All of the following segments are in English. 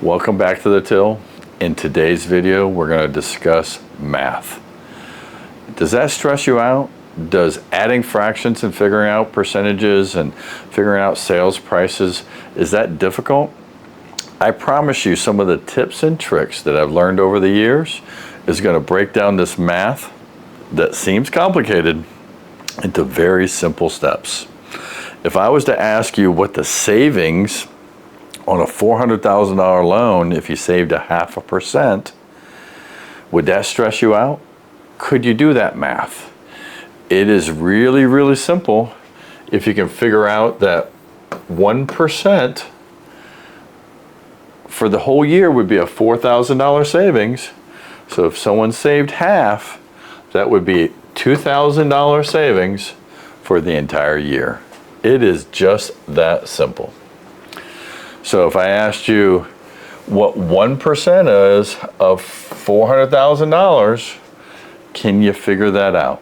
Welcome back to the Till. In today's video, we're going to discuss math. Does that stress you out? Does adding fractions and figuring out percentages and figuring out sales prices, is that difficult? I promise you some of the tips and tricks that I've learned over the years is going to break down this math that seems complicated into very simple steps. If I was to ask you what the savings on a $400,000 loan, if you saved 0.5%, would that stress you out? Could you do that math? It is really, really simple if you can figure out that 1% for the whole year would be a $4,000 savings. So if someone saved half, that would be $2,000 savings for the entire year. It is just that simple. So if I asked you what 1% is of $400,000, can you figure that out?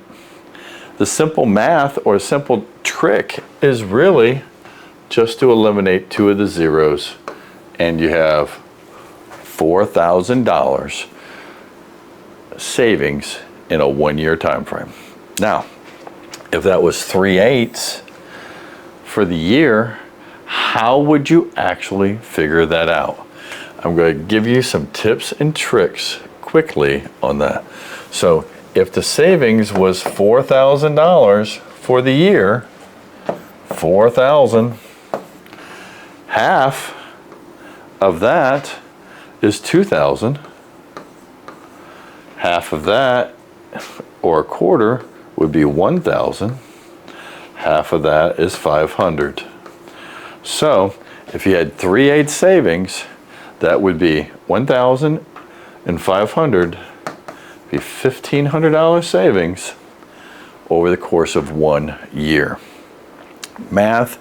The simple math or simple trick is really just to eliminate two of the zeros, and you have $4,000 savings in a 1-year time frame. Now, if that was 3/8 for the year, how would you actually figure that out? I'm going to give you some tips and tricks quickly on that. So if the savings was $4,000 for the year, 4,000, half of that is 2,000. Half of that, or a quarter, would be 1,000. Half of that is 500. So if you had 3/8 savings, that would be 1,500, be $1,500 savings over the course of 1 year. Math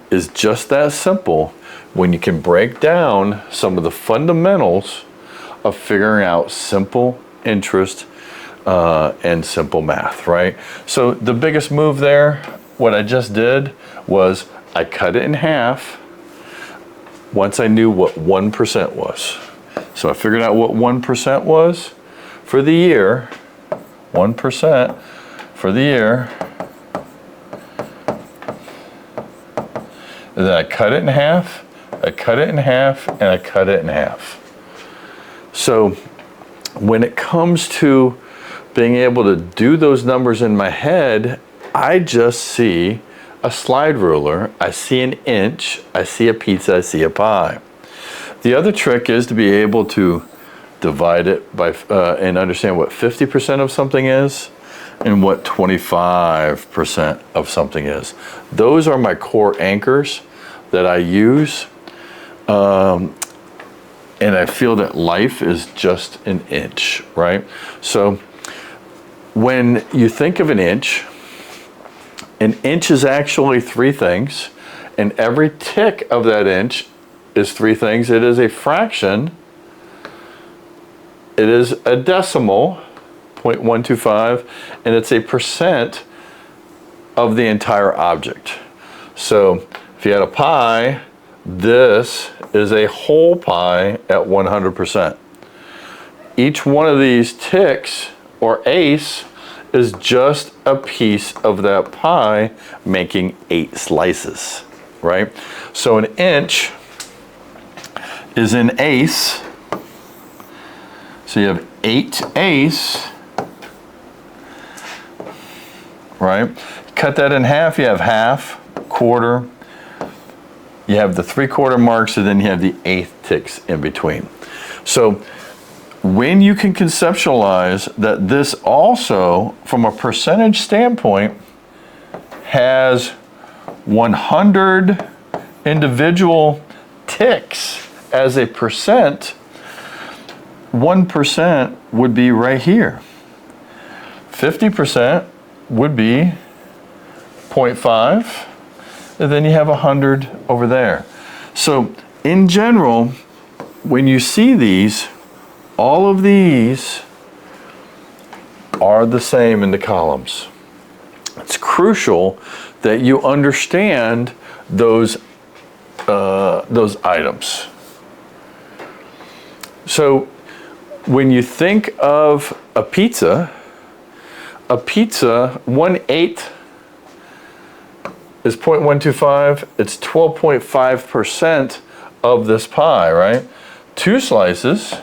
is just that simple when you can break down some of the fundamentals of figuring out simple interest and simple math, right? So the biggest move there, what I just did was I cut it in half once I knew what 1% was. So I figured out what 1% was for the year, 1% for the year. And then I cut it in half, I cut it in half, and I cut it in half. So when it comes to being able to do those numbers in my head, I just see a slide ruler, I see an inch, I see a pizza, I see a pie. The other trick is to be able to divide it by and understand what 50% of something is and what 25% of something is. Those are my core anchors that I use, and I feel that life is just an inch, right? So when you think of an inch is actually 3 things, and every tick of that inch is 3 things. It is a fraction, it is a decimal, 0.125, and it's a percent of the entire object. So if you had a pie, this is a whole pie at 100%. Each one of these ticks, or eighths, is just a piece of that pie making 8 slices, right? So an inch is an eighth. So you have 8 eighths, right? Cut that in half, you have half, quarter, you have the 3/4 marks, and then you have the 1/8 ticks in between. So when you can conceptualize that this also, from a percentage standpoint, has 100 individual ticks as a percent, 1% would be right here. 50% would be 0.5, and then you have 100 over there. So in general, when you see these, all of these are the same in the columns. It's crucial that you understand those items. So when you think of a pizza, 1/8 is 0.125. It's 12.5% of this pie, right? 2 slices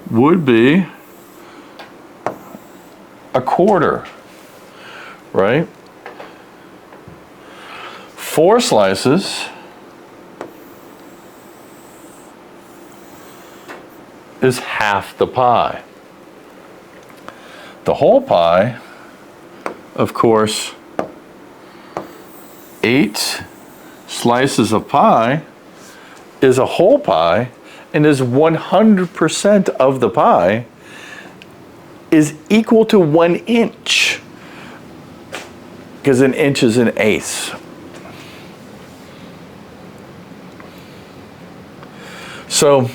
would be 1/4, right? 4 slices is half the pie. The whole pie, of course, 8 slices of pie is a whole pie, and is 100% of the pie is equal to 1 inch, because an inch is an eighth. So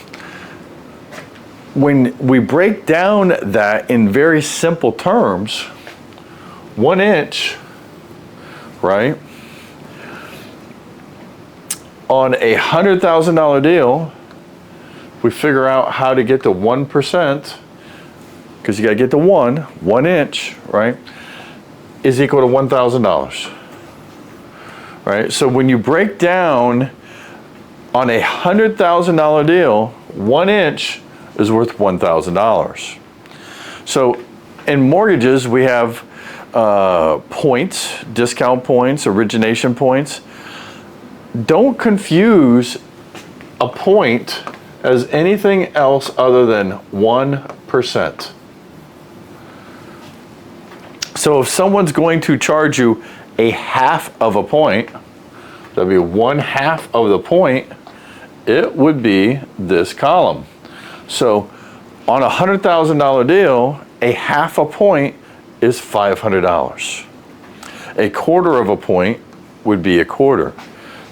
when we break down that in very simple terms, 1 inch, right, on a $100,000 deal, we figure out how to get to 1%, because you got to get to 1 inch, right, is equal to $1,000, right? So when you break down on a $100,000 deal, 1 inch is worth $1,000. So in mortgages, we have points, discount points, origination points. Don't confuse a point as anything else other than 1%. So if someone's going to charge you a half of a point, that'd be 1/2 of the point, it would be this column. So on a $100,000 deal, a half a point is $500. A quarter of a point would be a quarter.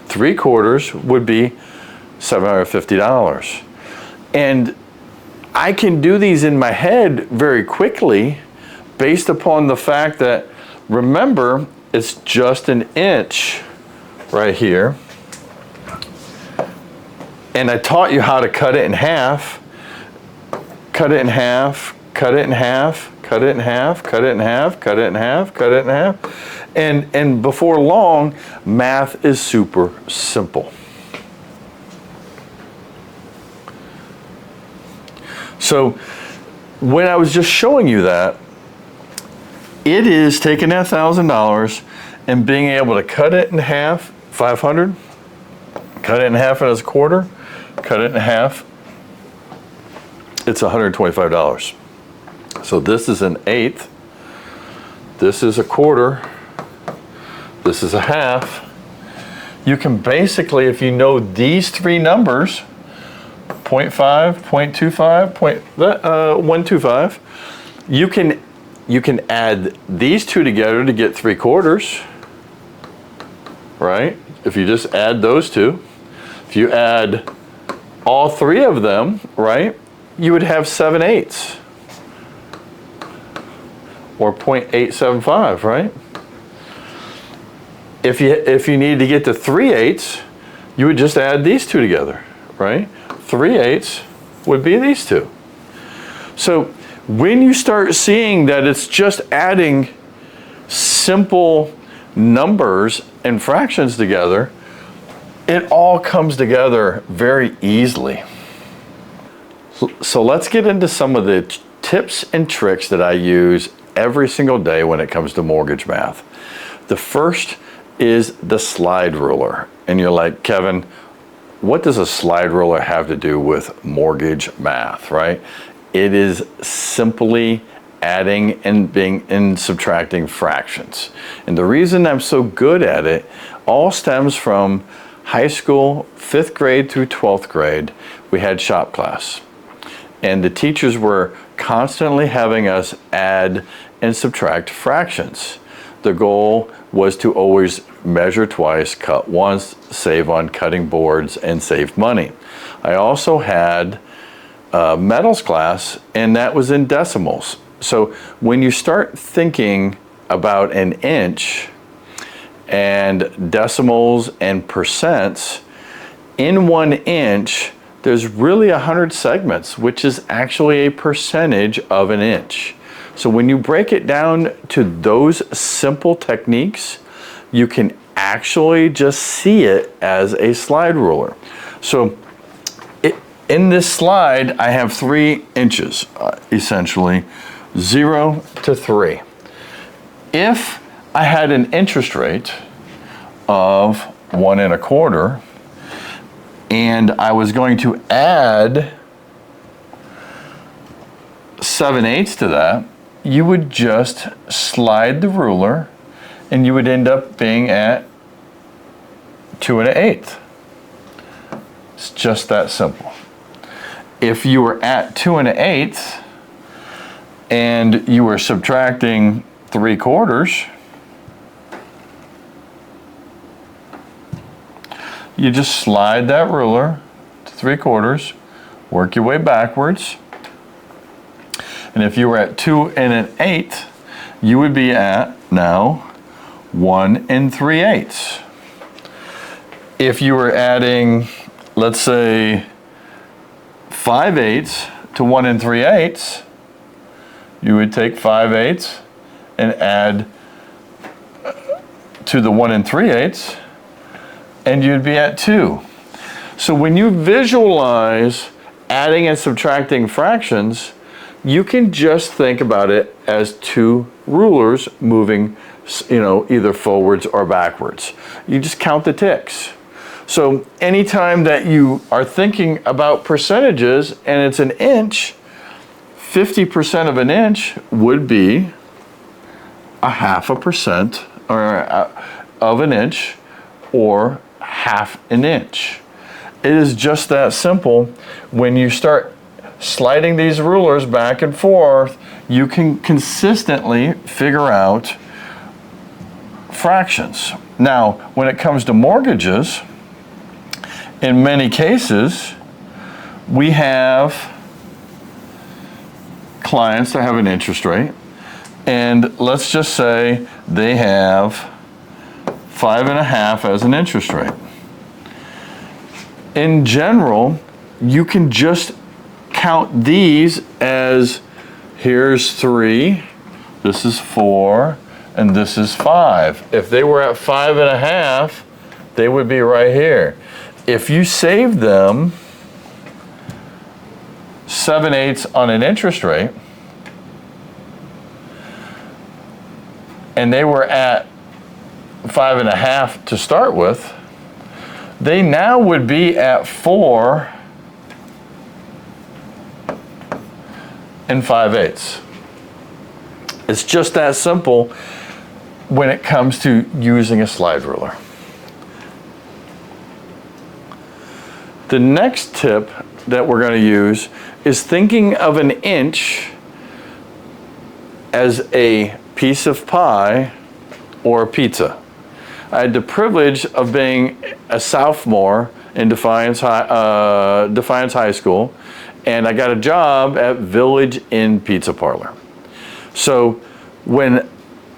3/4 would be $750. And I can do these in my head very quickly based upon the fact that, remember, it's just an inch right here. And I taught you how to cut it in half, cut it in half, cut it in half, cut it in half, cut it in half, cut it in half, cut it in half. And before long, math is super simple. So when I was just showing you that, it is taking that $1,000 and being able to cut it in half, 500, cut it in half as a quarter, cut it in half, it's $125. So this is an eighth, this is a quarter, this is a half. You can basically, if you know these 3 numbers, 0.5, 0.25, 125, you can add these 2 together to get 3/4, right? If you just add those 2, if you add all 3 of them, right, you would have 7/8, or 0.875, right? If you need to get to 3/8, you would just add these 2 together, right? 3/8 would be these 2. So when you start seeing that it's just adding simple numbers and fractions together, it all comes together very easily. So let's get into some of the tips and tricks that I use every single day when it comes to mortgage math. The first is the slide ruler. And you're like, Kevin, what does a slide ruler have to do with mortgage math, right? It is simply adding and subtracting fractions. And the reason I'm so good at it all stems from high school, 5th grade through 12th grade. We had shop class. And the teachers were constantly having us add and subtract fractions. The goal was to always measure twice, cut once, save on cutting boards, and save money. I also had metals class, and that was in decimals. So when you start thinking about an inch and decimals and percents, in 1 inch, there's really 100 segments, which is actually a percentage of an inch. So when you break it down to those simple techniques, you can actually just see it as a slide ruler. So in this slide, I have 3 inches, essentially, 0 to 3. If I had an interest rate of 1 1/4, and I was going to add 7/8 to that, you would just slide the ruler and you would end up being at 2 1/8. It's just that simple. If you were at 2 1/8 and you were subtracting 3/4, you just slide that ruler to 3/4, work your way backwards. And if you were at 2 1/8, you would be at now 1 3/8. If you were adding, let's say, 5/8 to 1 3/8, you would take 5/8 and add to the 1 3/8, and you'd be at 2. So when you visualize adding and subtracting fractions, you can just think about it as 2 rulers moving, either forwards or backwards. You just count the ticks. So anytime that you are thinking about percentages and it's an inch, 50% of an inch would be 0.5% of an inch, or 1/2 an inch. It is just that simple. When you start sliding these rulers back and forth, you can consistently figure out fractions. Now, when it comes to mortgages, in many cases, we have clients that have an interest rate, and let's just say they have 5.5 as an interest rate. In general, you can just count these as, here's 3, this is 4, and this is 5. If they were at 5.5, they would be right here. If you save them 7/8 on an interest rate, and they were at 5.5 to start with, they now would be at 4 5/8. It's just that simple when it comes to using a slide ruler. The next tip that we're going to use is thinking of an inch as a piece of pie or a pizza. I had the privilege of being a sophomore in Defiance High School, and I got a job at Village Inn Pizza Parlor. So when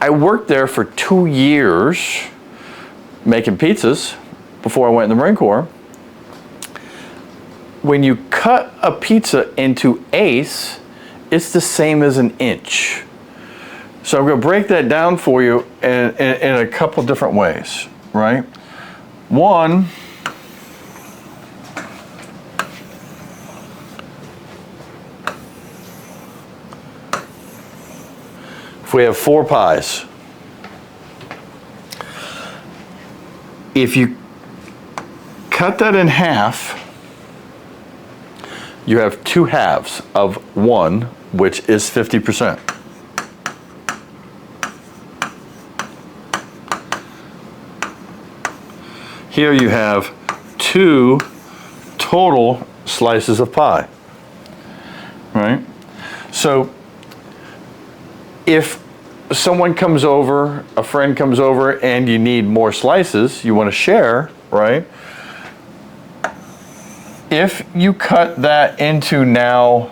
I worked there for 2 years making pizzas before I went in the Marine Corps, when you cut a pizza into eighths, it's the same as an inch. So I'm going to break that down for you in a couple different ways, right? One, if we have 4 pies, if you cut that in half, you have 2 halves of 1, which is 50%. Here you have 2 total slices of pie, right? So if someone comes over, a friend comes over, and you need more slices, you want to share, right? If you cut that into now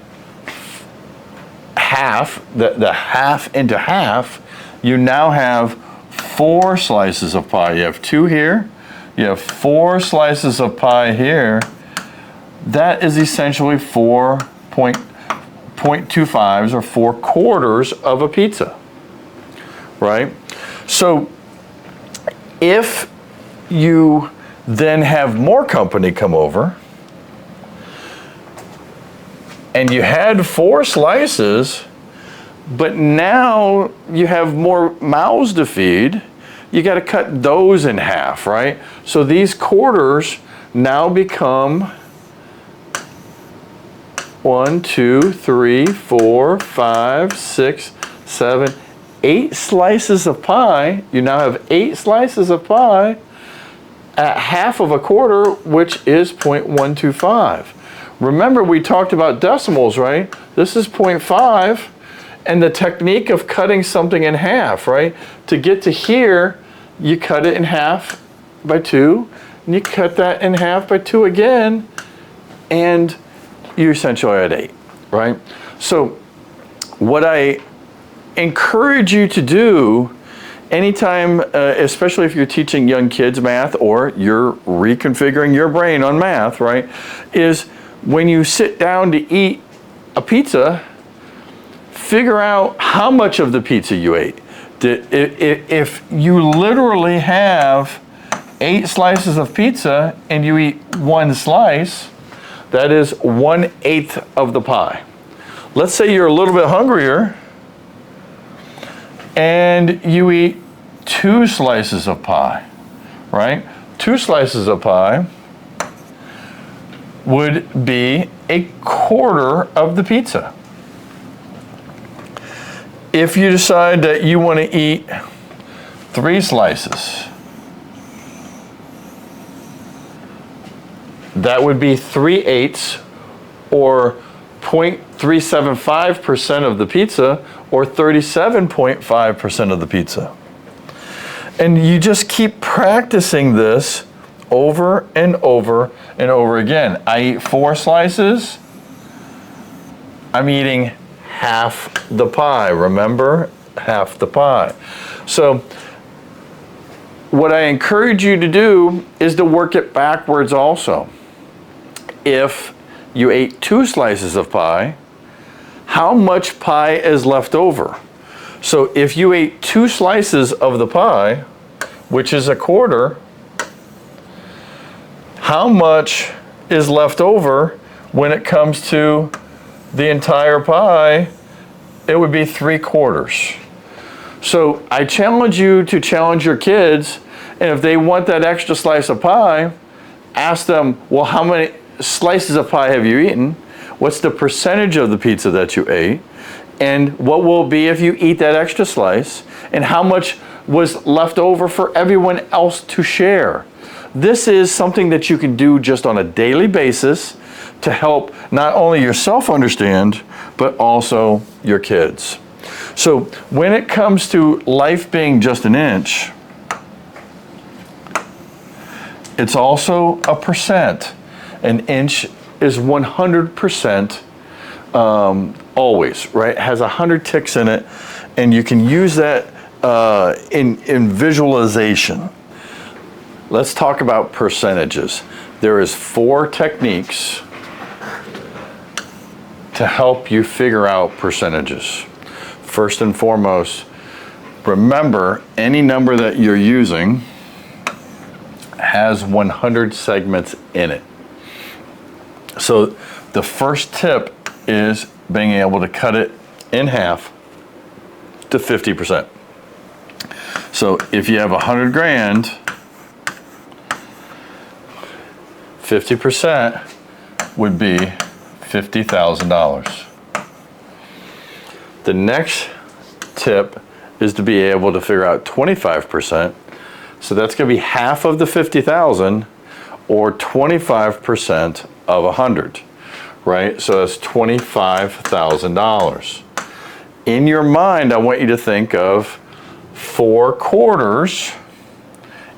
half, the half into half, you now have 4 slices of pie. You have 2 here, you have 4 slices of pie here, that is essentially 4.25s or 4/4 of a pizza, right? So if you then have more company come over and you had 4 slices, but now you have more mouths to feed, you got to cut those in half, right? So these quarters now become 1, 2, 3, 4, 5, 6, 7, 8 slices of pie. You now have 8 slices of pie at half of a quarter, which is 0.125. Remember, we talked about decimals, right? This is 0.5, and the technique of cutting something in half, right? To get to here, you cut it in half by 2, and you cut that in half by 2 again, and you're essentially at 8, right? So what I encourage you to do anytime, especially if you're teaching young kids math or you're reconfiguring your brain on math, right, is when you sit down to eat a pizza, figure out how much of the pizza you ate. If you literally have 8 slices of pizza and you eat 1 slice, that is 1/8 of the pie. Let's say you're a little bit hungrier and you eat 2 slices of pie, right? 2 slices of pie would be 1/4 of the pizza. If you decide that you want to eat 3 slices, that would be 3/8 or 0.375% of the pizza or 37.5% of the pizza. And you just keep practicing this over and over and over again. I eat 4 slices, I'm eating half the pie. Remember, half the pie. So what I encourage you to do is to work it backwards also. If you ate 2 slices of pie, how much pie is left over? So if you ate 2 slices of the pie, which is 1/4, how much is left over when it comes to the entire pie? It would be 3/4. So I challenge you to challenge your kids, and if they want that extra slice of pie, ask them, well, how many slices of pie have you eaten? What's the percentage of the pizza that you ate? And what will it be if you eat that extra slice? And how much was left over for everyone else to share? This is something that you can do just on a daily basis to help not only yourself understand, but also your kids. So when it comes to life being just an inch, it's also a percent. An inch is 100% always, right? It has 100 ticks in it, and you can use that in visualization. Let's talk about percentages. There is 4 techniques to help you figure out percentages. First and foremost, remember any number that you're using has 100 segments in it. So the first tip is being able to cut it in half to 50%. So if you have 100 grand, 50% would be $50,000. The next tip is to be able to figure out 25%. So that's going to be half of the 50,000 or 25% of 100, right? So that's $25,000. In your mind, I want you to think of 4/4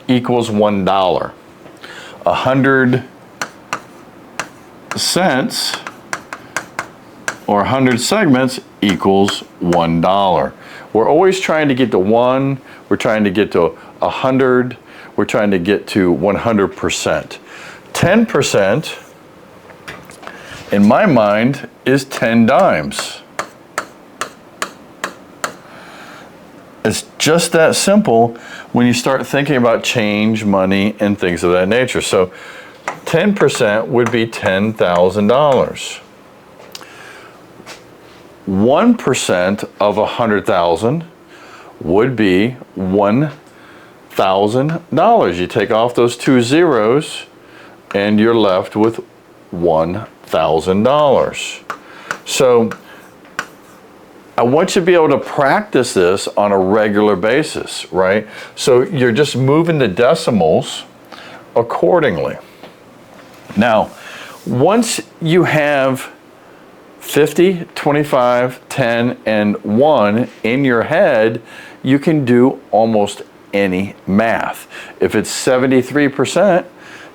equals $1. 100 cents or 100 segments equals $1. We're always trying to get to 1, we're trying to get to 100, we're trying to get to 100%. 10% in my mind, is 10 dimes. It's just that simple when you start thinking about change, money, and things of that nature. So 10% would be $10,000. 1% of 100,000 would be $1,000. You take off those two zeros and you're left with $1,000. So I want you to be able to practice this on a regular basis, right? So you're just moving the decimals accordingly. Now, once you have 50, 25, 10, and 1 in your head, you can do almost any math. If it's 73%,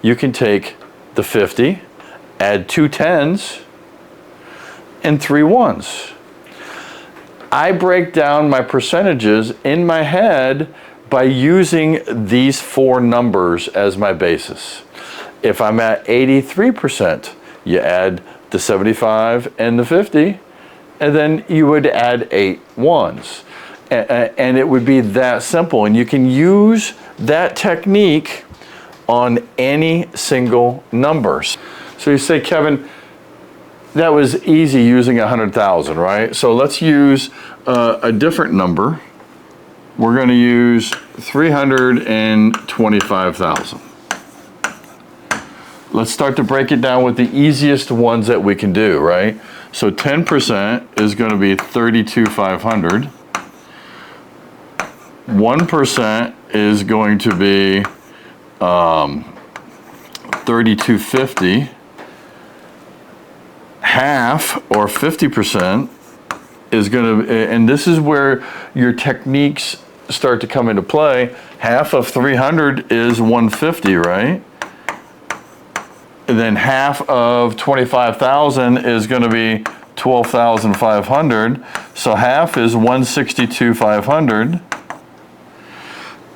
you can take the 50, add 2 10s, and 3 1s. I break down my percentages in my head by using these 4 numbers as my basis. If I'm at 83%, you add the 75 and the 50, and then you would add 8 1s. And it would be that simple. And you can use that technique on any single numbers. So you say, Kevin, that was easy using 100,000, right? So let's use a different number. We're going to use 325,000. Let's start to break it down with the easiest ones that we can do, right? So 10% is going to be 32,500. 1% is going to be 3,250. Half, or 50%, is going to, and this is where your techniques start to come into play. Half of 300 is 150, right? And then half of 25,000 is going to be 12,500. So half is 162,500.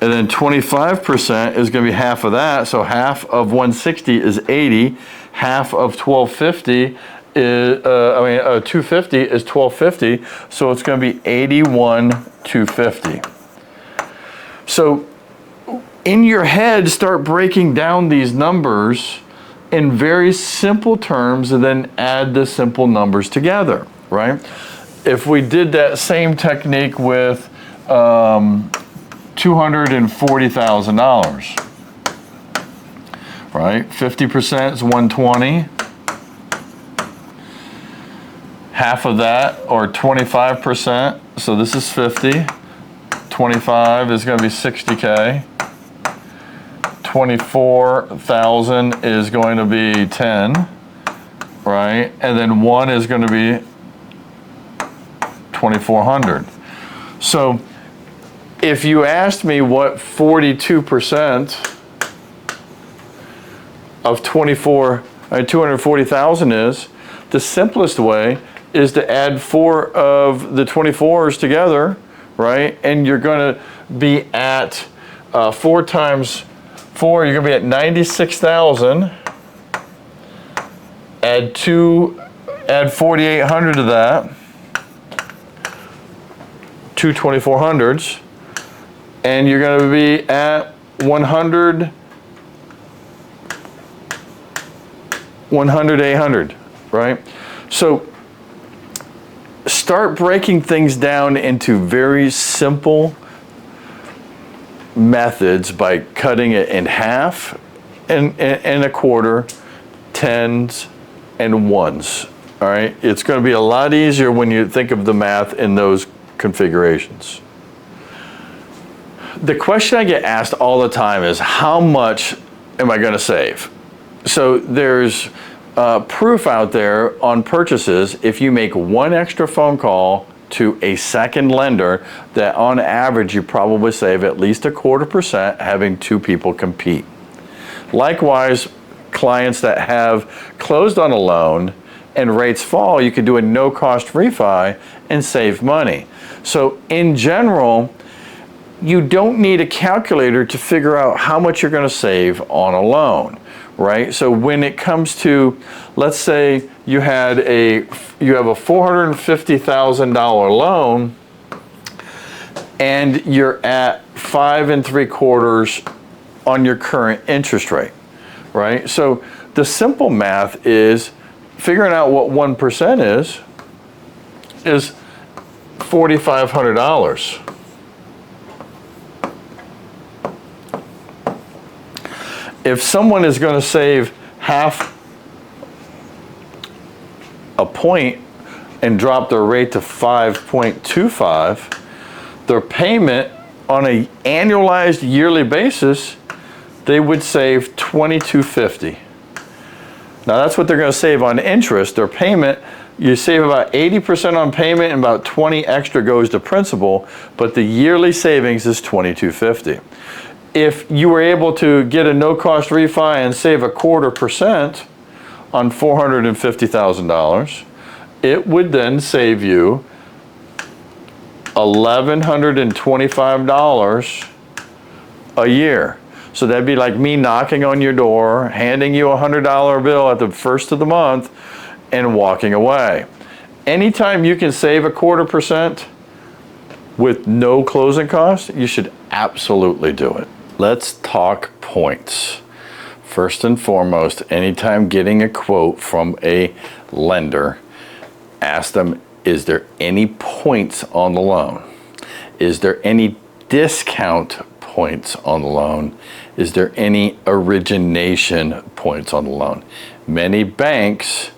And then 25% is going to be half of that. So half of 160 is 80. Half of 1250 is, 250 is 1250. So it's going to be 81,250. So in your head, start breaking down these numbers in very simple terms and then add the simple numbers together, right? If we did that same technique with $240,000, right? 50% is 120. Half of that, or 25%, so this is 50. 25 is going to be 60K. 24,000 is going to be 10, right? And then 1 is going to be 2,400. So if you asked me what 42% of 240,000 is, the simplest way is to add 4 of the 24s together, right? And you're going to be at 4 times 4, you're going to be at 96,000. Add 4,800 to that. 2 2,400s. And you're going to be at 100, 800, right? So start breaking things down into very simple methods by cutting it in half and a quarter, 10s and 1s. All right, it's going to be a lot easier when you think of the math in those configurations. The question I get asked all the time is, how much am I going to save? So there's proof out there on purchases. If you make 1 extra phone call to a second lender, that on average you probably save at least 0.25% having 2 people compete. Likewise, clients that have closed on a loan and rates fall, you can do a no-cost refi and save money. So in general, you don't need a calculator to figure out how much you're going to save on a loan, right? So when it comes to, let's say you have a $450,000 loan and you're at 5 3/4 on your current interest rate, right? So the simple math is figuring out what 1% is $4,500. If someone is going to save half a point and drop their rate to 5.25, their payment on an annualized yearly basis, they would save $2,250. Now that's what they're going to save on interest. Their payment, you save about 80% on payment and about 20 extra goes to principal, but the yearly savings is $2,250. If you were able to get a no-cost refi and save 1/4% on $450,000, it would then save you $1,125 a year. So that'd be like me knocking on your door, handing you a $100 bill at the first of the month, and walking away. Anytime you can save 1/4% with no closing costs, you should absolutely do it. Let's talk points. First and foremost, anytime getting a quote from a lender, ask them, is there any points on the loan? Is there any discount points on the loan? Is there any origination points on the loan? Many banks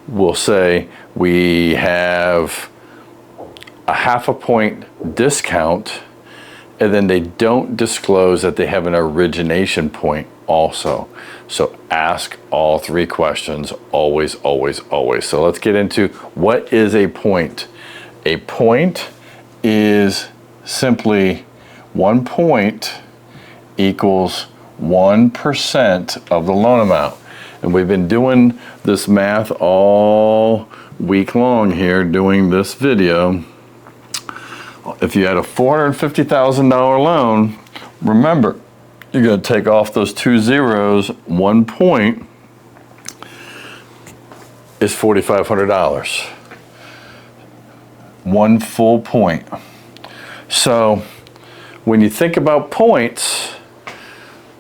will say we have a 1/2 point discount, and then they don't disclose that they have an origination point also. So ask all 3 questions, always, always, always. So let's get into what is a point. A point is simply 1 point equals 1% of the loan amount. And we've been doing this math all week long here, doing this video. If you had a $450,000 loan, remember, you're going to take off those 2 zeros. 1 point is $4,500. 1 full point. So when you think about points,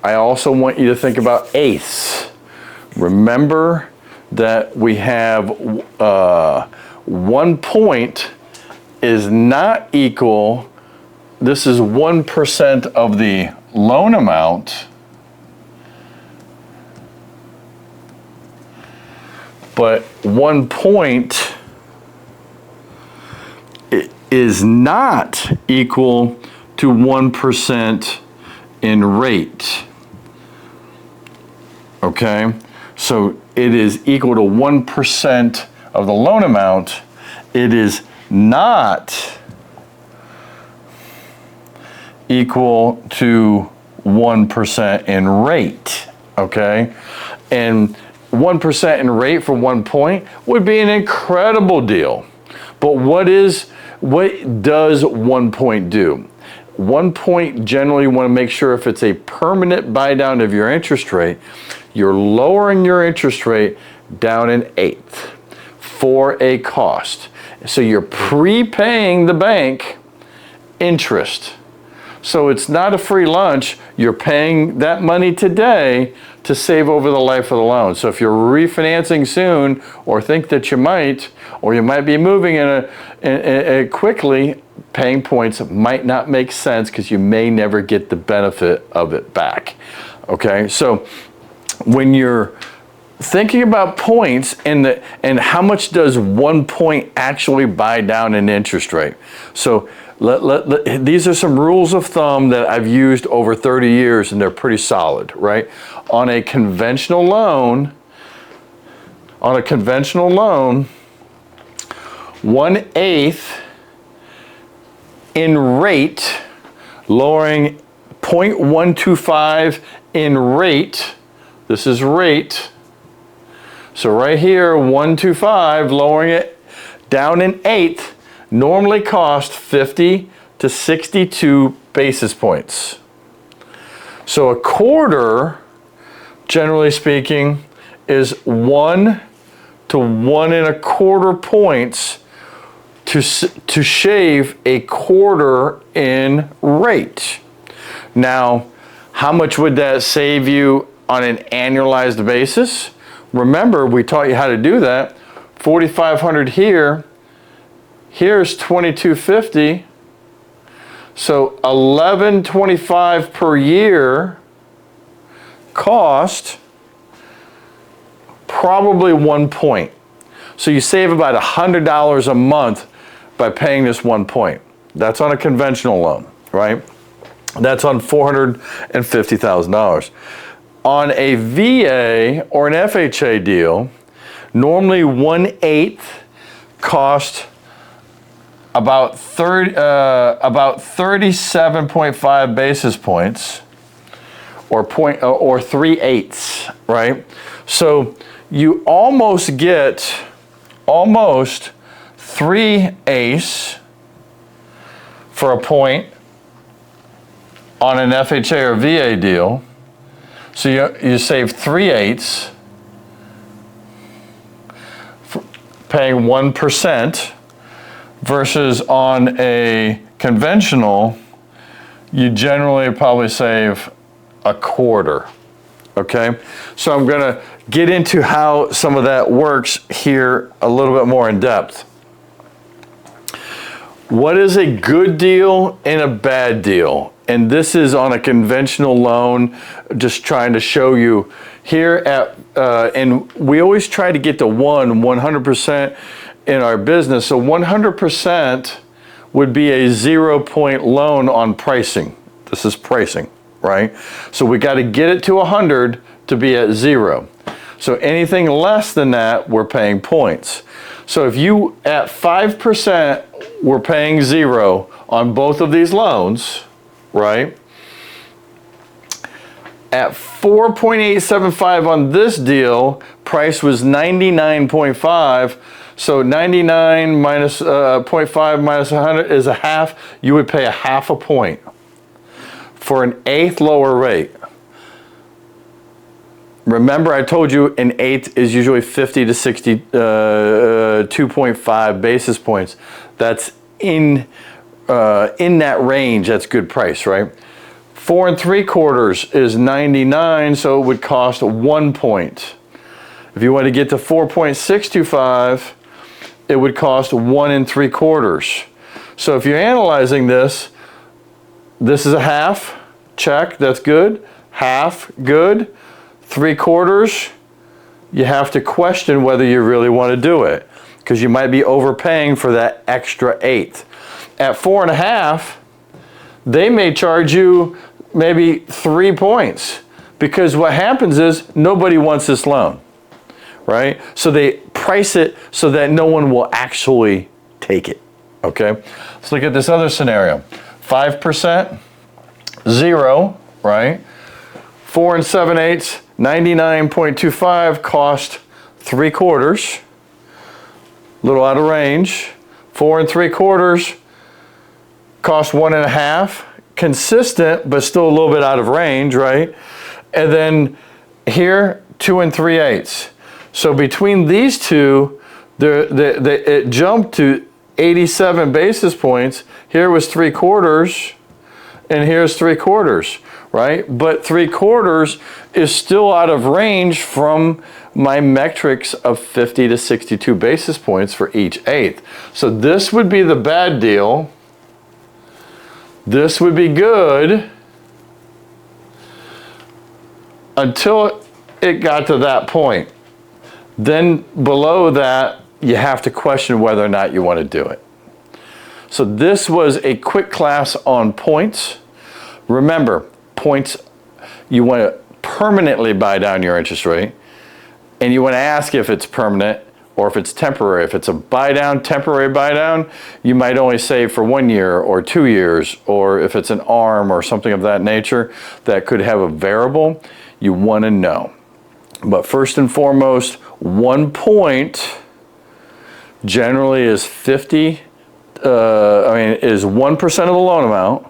I also want you to think about eighths. Remember that we have 1 point is not equal, this is 1% of the loan amount, but 1 point is not equal to 1% in rate. Okay, so it is equal to 1% of the loan amount. It is not equal to 1% in rate, okay? And 1% in rate for 1 point would be an incredible deal. But what does 1 point do? 1 point, generally you want to make sure if it's a permanent buy down of your interest rate, you're lowering your interest rate down 1/8 for a cost. So you're prepaying the bank interest. So it's not a free lunch. You're paying that money today to save over the life of the loan. So if you're refinancing soon, or think that you might, or you might be moving quickly, paying points might not make sense because you may never get the benefit of it back. Okay, so when you're thinking about points and how much does 1 point actually buy down an interest rate? So these are some rules of thumb that I've used over 30 years, and they're pretty solid, right? On a conventional loan, 1/8 in rate, lowering 0.125 in rate. This is rate. So right here, 125, lowering it down 1/8, normally cost 50 to 62 basis points. So 1/4 generally speaking, is 1 to 1.25 points to shave a quarter in rate. Now, how much would that save you on an annualized basis? Remember, we taught you how to do that. 4,500 here, here's 2,250. So 1125 per year cost, probably 1 point. So you save about $100 a month by paying this 1 point. That's on a conventional loan, right? That's on $450,000. On a VA or an FHA deal, normally 1/8 cost about 37.5 basis points, or 3/8, right? So you almost get 3/8 for a point on an FHA or VA deal. So you save 3/8 paying 1%, versus on a conventional, you generally probably save a quarter. Okay, so I'm going to get into how some of that works here a little bit more in depth. What is a good deal and a bad deal? And this is on a conventional loan, just trying to show you here at, and we always try to get to 100% in our business. So 100% would be a 0-point loan on pricing. This is pricing, right? So we got to get it to 100 to be at 0. So anything less than that, we're paying points. So if you at 5%, we're paying 0 on both of these loans, right? At 4.875 on this deal, price was 99.5. So 99 minus 0.5 minus 100 is a half. You would pay a half a point for an eighth lower rate. Remember, I told you an eighth is usually 50 to 62.5 basis points. That's in that range. That's good price, right? 4 3/4 is 99, so it would cost 1 point. If you want to get to 4.625, it would cost 1 3/4. So if you're analyzing this, this is a half, check, that's good. Half, good. 3/4, you have to question whether you really want to do it, because you might be overpaying for that extra eighth. At 4.5, they may charge you maybe 3 points, because what happens is nobody wants this loan, right? So they price it so that no one will actually take it, okay? Let's look at this other scenario. 5%, 0, right? 4 7/8, 99.25 cost 3/4, little out of range. 4 3/4 cost 1.5, consistent, but still a little bit out of range, right? And then here, 2 3/8. So between these two, it jumped to 87 basis points. Here was 3/4, and here's 3/4, right? But 3/4 is still out of range from my metrics of 50 to 62 basis points for each eighth. So this would be the bad deal. This would be good until it got to that point. Then below that, you have to question whether or not you want to do it. So this was a quick class on points. Remember, points, you want to permanently buy down your interest rate, and you want to ask if it's permanent or if it's temporary. If it's a buy down, temporary buy down, you might only save for 1 year or 2 years, or if it's an ARM or something of that nature that could have a variable, you want to know. But first and foremost, 1 point generally is 1% of the loan amount,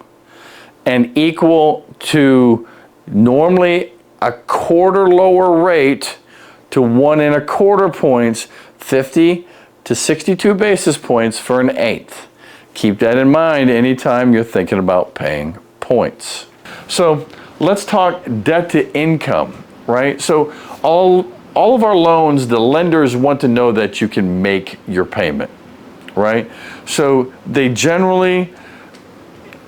and equal to normally a quarter lower rate to 1.25 points, 50 to 62 basis points for an eighth. Keep that in mind anytime you're thinking about paying points. So let's talk debt to income, right? So all of our loans, the lenders want to know that you can make your payment, right? So they generally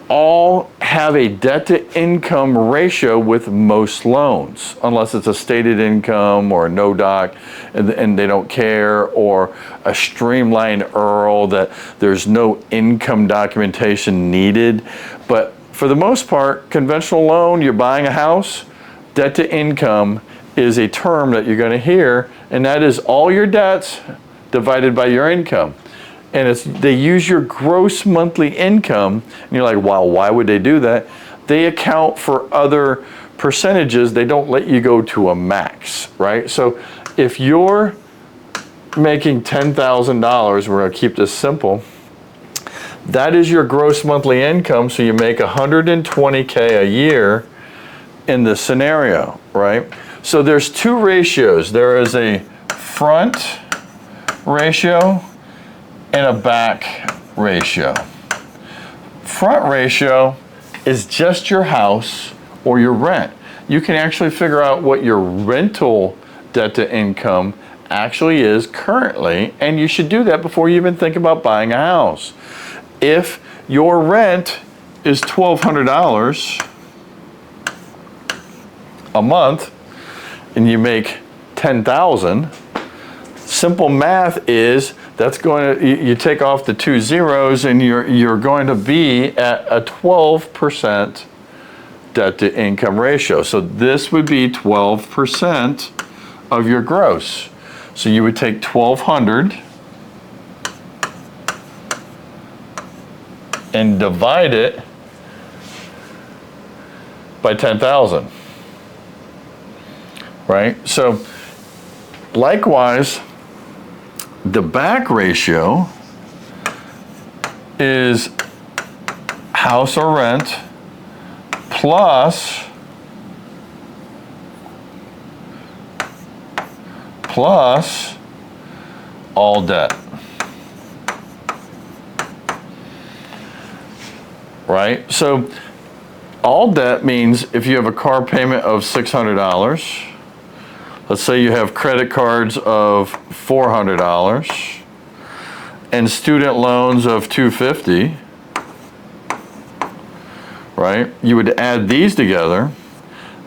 all have a debt to income ratio with most loans, unless it's a stated income or a no doc and they don't care, or a streamlined IRL that there's no income documentation needed. But for the most part, conventional loan, you're buying a house, debt to income is a term that you're going to hear, and that is all your debts divided by your income. And they use your gross monthly income, and you're like, wow, why would they do that? They account for other percentages. They don't let you go to a max, right? So if you're making $10,000, we're gonna keep this simple, that is your gross monthly income, so you make $120K a year in this scenario, right? So there's two ratios. There is a front ratio and a back ratio. Front ratio is just your house or your rent. You can actually figure out what your rental debt to income actually is currently, and you should do that before you even think about buying a house. If your rent is $1,200 a month and you make $10,000, simple math is that's going to, you take off the 2 zeros and you're going to be at a 12% debt to income ratio. So this would be 12% of your gross. So you would take 1,200 and divide it by 10,000, right? So likewise, the back ratio is house or rent plus all debt, right? So all debt means if you have a car payment of $600, let's say you have credit cards of $400 and student loans of $250, right? You would add these together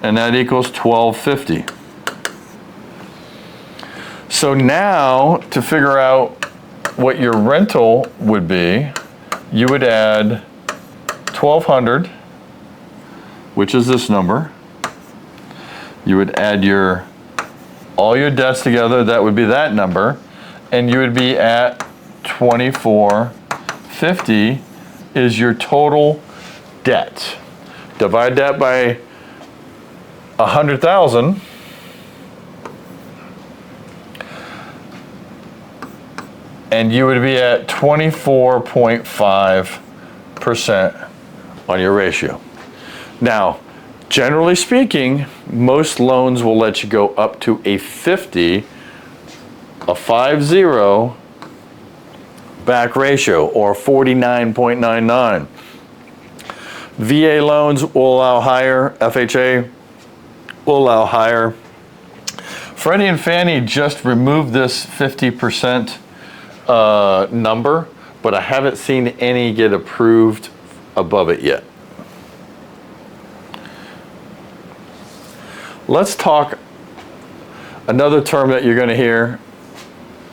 and that equals $1,250. So now to figure out what your rental would be, you would add 1,200, which is this number. You would add all your debts together, that would be that number, and you would be at $2,450 is your total debt. Divide that by 100,000, and you would be at 24.5% on your ratio. Now, generally speaking, most loans will let you go up to a 50 back ratio, or 49.99. VA loans will allow higher, FHA will allow higher. Freddie and Fannie just removed this 50% number, but I haven't seen any get approved above it yet. Let's talk another term that you're going to hear,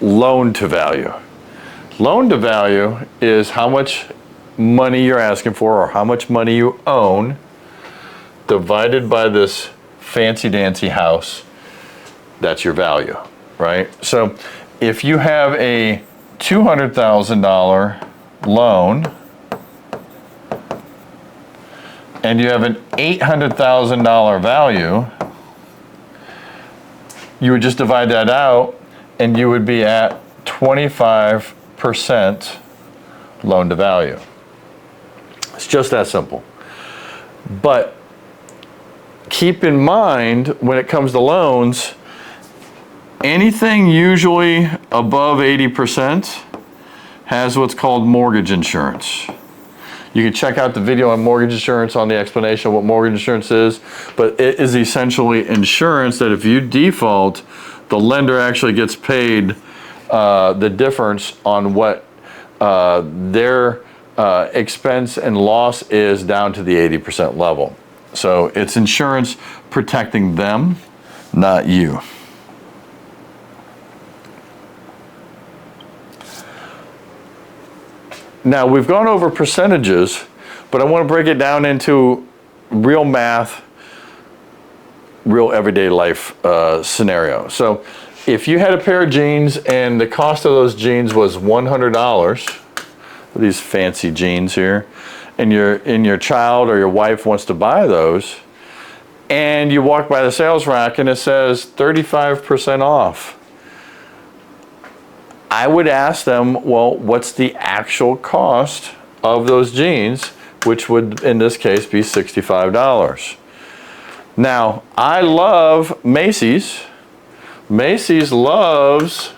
loan to value. Loan to value is how much money you're asking for or how much money you own divided by this fancy dancy house. That's your value, right? So if you have a $200,000 loan and you have an $800,000 value, you would just divide that out and you would be at 25% loan to value. It's just that simple. But keep in mind when it comes to loans, anything usually above 80% has what's called mortgage insurance. You can check out the video on mortgage insurance on the explanation of what mortgage insurance is, but it is essentially insurance that if you default, the lender actually gets paid the difference on what their expense and loss is down to the 80% level. So it's insurance protecting them, not you. Now, we've gone over percentages, but I want to break it down into real math, real everyday life scenario. So if you had a pair of jeans and the cost of those jeans was $100, these fancy jeans here, and your child or your wife wants to buy those, and you walk by the sales rack and it says 35% off, I would ask them, well, what's the actual cost of those jeans, which would, in this case, be $65. Now, I love Macy's. Macy's loves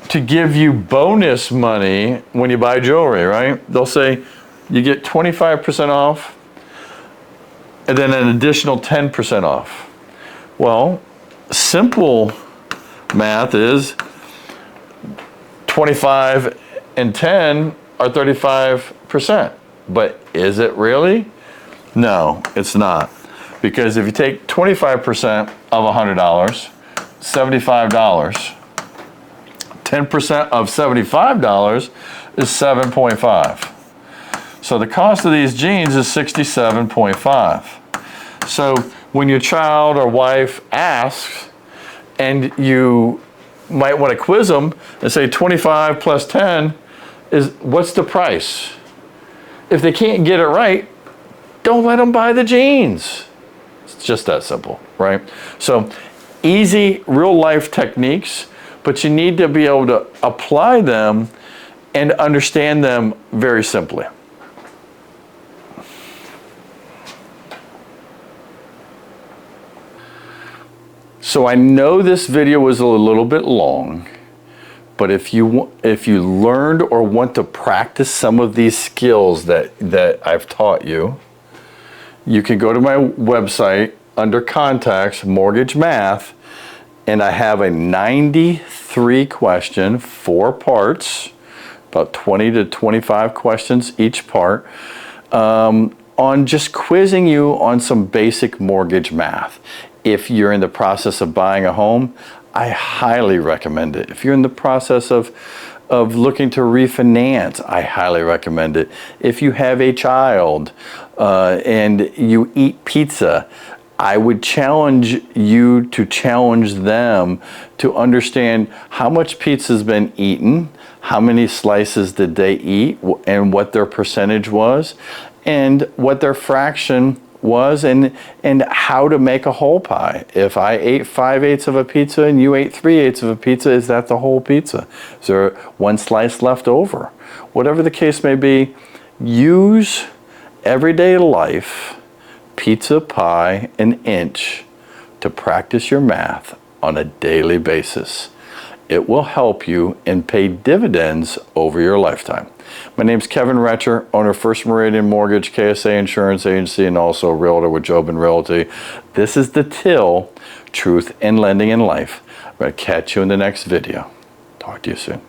to give you bonus money when you buy jewelry, right? They'll say you get 25% off and then an additional 10% off. Well, simple math is 25 and 10 are 35%. But is it really? No, it's not. Because if you take 25% of $100, $75, 10% of $75 is 7.5. So the cost of these jeans is 67.5. So when your child or wife asks, and you might want to quiz them and say 25 plus 10 is, what's the price? If they can't get it right, don't let them buy the jeans. It's just that simple, right? So easy real life techniques, but you need to be able to apply them and understand them very simply. So I know this video was a little bit long, but if you learned or want to practice some of these skills that I've taught you, you can go to my website under contacts, mortgage math, and I have a 93 question, 4 parts, about 20 to 25 questions each part, on just quizzing you on some basic mortgage math. If you're in the process of buying a home, I highly recommend it. If you're in the process of looking to refinance, I highly recommend it. If you have a child and you eat pizza, I would challenge you to challenge them to understand how much pizza's been eaten, how many slices did they eat, and what their percentage was, and what their fraction was, and how to make a whole pie. If I ate 5/8 of a pizza and you ate 3/8 of a pizza, is that the whole pizza? Is there one slice left over? Whatever the case may be, use everyday life, pizza, pie, and inch to practice your math on a daily basis. It will help you and pay dividends over your lifetime. My name's Kevin Retcher, owner of First Meridian Mortgage, KSA Insurance Agency, and also a realtor with Jobin Realty. This is the Till, Truth in Lending in Life. I'm going to catch you in the next video. Talk to you soon.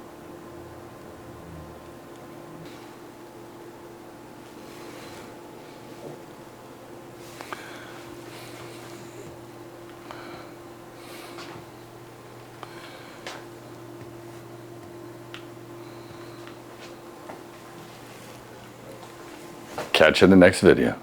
Catch you in the next video.